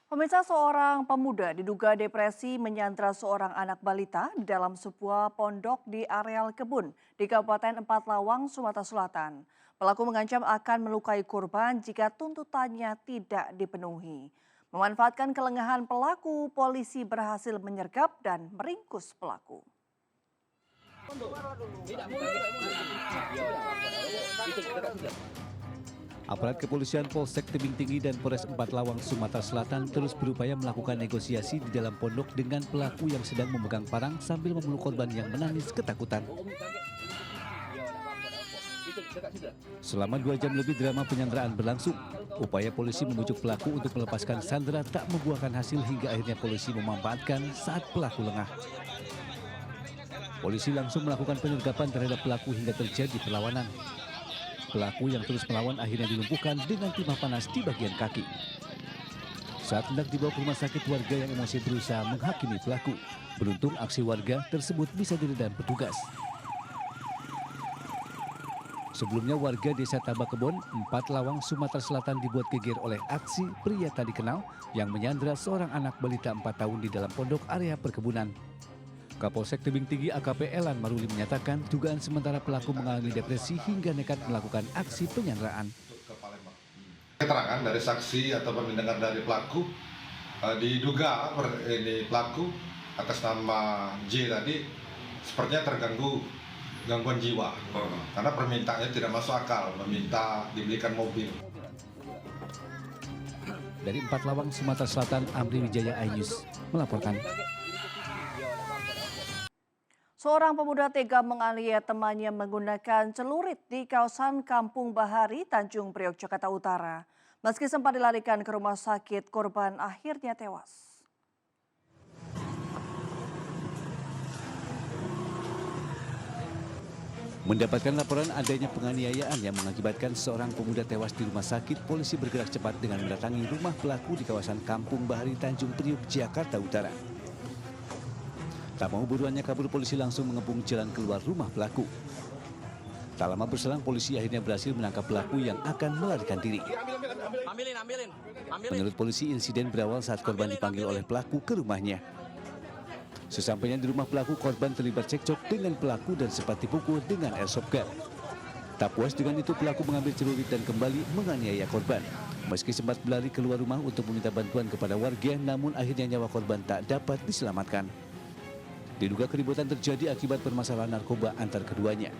Pemirsa, seorang pemuda diduga depresi menyandra seorang anak balita di dalam sebuah pondok di areal kebun di Kabupaten Empat Lawang, Sumatera Selatan. Pelaku mengancam akan melukai korban jika tuntutannya tidak dipenuhi. Memanfaatkan kelengahan pelaku, polisi berhasil menyergap dan meringkus pelaku. Aparat kepolisian Polsek Tebing Tinggi dan Polres Empat Lawang, Sumatera Selatan terus berupaya melakukan negosiasi di dalam pondok dengan pelaku yang sedang memegang parang sambil memeluk korban yang menangis ketakutan. Selama 2 jam lebih drama penyanderaan berlangsung. Upaya polisi membujuk pelaku untuk melepaskan sandera tak membuahkan hasil hingga akhirnya polisi memanfaatkan saat pelaku lengah. Polisi langsung melakukan penyergapan terhadap pelaku hingga terjadi perlawanan. Pelaku yang terus melawan akhirnya dilumpuhkan dengan timah panas di bagian kaki. Saat hendak dibawa ke rumah sakit, warga yang emosi berusaha menghakimi pelaku. Beruntung aksi warga tersebut bisa diredam petugas. Sebelumnya warga desa Tabakebon, Empat Lawang, Sumatera Selatan dibuat geger oleh aksi pria tak dikenal yang menyandra seorang anak balita 4 tahun di dalam pondok area perkebunan. Kapolsek Tebing Tinggi AKP Elan Maruli menyatakan dugaan sementara pelaku mengalami depresi hingga nekat melakukan aksi penyanderaan. Keterangan dari saksi atau mendengar dari pelaku, diduga ini pelaku atas nama J tadi sepertinya terganggu gangguan jiwa karena permintaannya tidak masuk akal, meminta dibelikan mobil. Dari Empat Lawang, Sumatera Selatan, Amri Wijaya, iNews melaporkan. Seorang pemuda tega menganiaya temannya menggunakan celurit di kawasan Kampung Bahari, Tanjung Priok, Jakarta Utara. Meski sempat dilarikan ke rumah sakit, korban akhirnya tewas. Mendapatkan laporan adanya penganiayaan yang mengakibatkan seorang pemuda tewas di rumah sakit, polisi bergerak cepat dengan mendatangi rumah pelaku di kawasan Kampung Bahari, Tanjung Priok, Jakarta Utara. Tak mau buruannya kabur, polisi langsung mengepung jalan keluar rumah pelaku. Tak lama berselang, polisi akhirnya berhasil menangkap pelaku yang akan melarikan diri. Menurut polisi, insiden berawal saat korban dipanggil oleh pelaku ke rumahnya. Sesampainya di rumah pelaku, korban terlibat cekcok dengan pelaku dan sempat dipukul dengan airsoft gun. Tak puas dengan itu, pelaku mengambil celurit dan kembali menganiaya korban. Meski sempat berlari keluar rumah untuk meminta bantuan kepada warga, namun akhirnya nyawa korban tak dapat diselamatkan. Diduga keributan terjadi akibat permasalahan narkoba antar keduanya.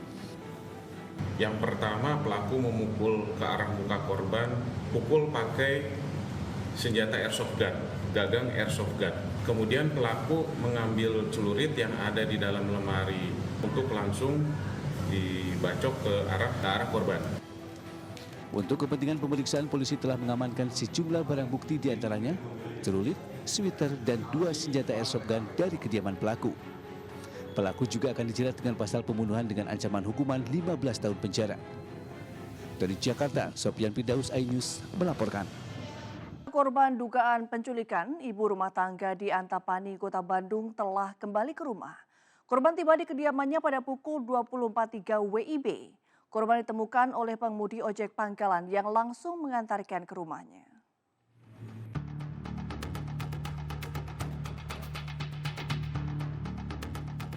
Yang pertama, pelaku memukul ke arah muka korban, pukul pakai senjata airsoft gun, gagang airsoft gun. Kemudian pelaku mengambil celurit yang ada di dalam lemari untuk langsung dibacok ke arah korban. Untuk kepentingan pemeriksaan, polisi telah mengamankan sejumlah barang bukti, diantaranya celurit, sweater, dan 2 senjata airsoft gun dari kediaman pelaku. Pelaku juga akan dijerat dengan pasal pembunuhan dengan ancaman hukuman 15 tahun penjara. Dari Jakarta, Sofyan Firdaus, iNews melaporkan. Korban dugaan penculikan ibu rumah tangga di Antapani, Kota Bandung telah kembali ke rumah. Korban tiba di kediamannya pada pukul 24.03 WIB. Korban ditemukan oleh pengemudi ojek pangkalan yang langsung mengantarkan ke rumahnya.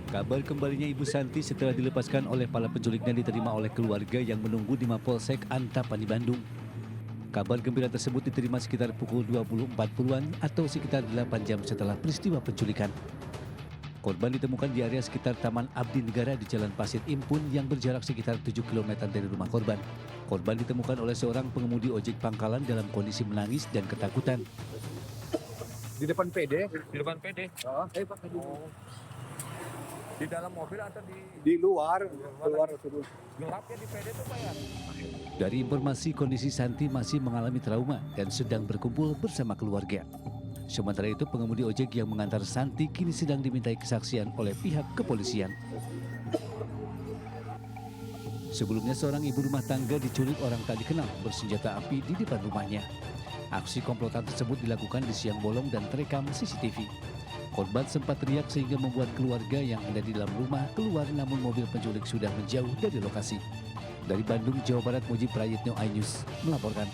Kabar kembalinya Ibu Santi setelah dilepaskan oleh para penculiknya diterima oleh keluarga yang menunggu di Mapolsek Antapani, Bandung. Kabar gembira tersebut diterima sekitar pukul 20.40-an atau sekitar 8 jam setelah peristiwa penculikan. Korban ditemukan di area sekitar Taman Abdi Negara di Jalan Pasir Impun yang berjarak sekitar 7 km dari rumah korban. Korban ditemukan oleh seorang pengemudi ojek pangkalan dalam kondisi menangis dan ketakutan. Di depan PD? Di depan PD. Di dalam mobil atau Di luar terus. gelapnya di PD itu Pak ya? Dari informasi, kondisi Santi masih mengalami trauma dan sedang berkumpul bersama keluarga. Sementara itu, pengemudi ojek yang mengantar Santi kini sedang dimintai kesaksian oleh pihak kepolisian. Sebelumnya, seorang ibu rumah tangga diculik orang tak dikenal bersenjata api di depan rumahnya. Aksi komplotan tersebut dilakukan di siang bolong dan terekam CCTV. Korban sempat teriak sehingga membuat keluarga yang ada di dalam rumah keluar, namun mobil penculik sudah menjauh dari lokasi. Dari Bandung, Jawa Barat, Muji Prayitno, iNews melaporkan.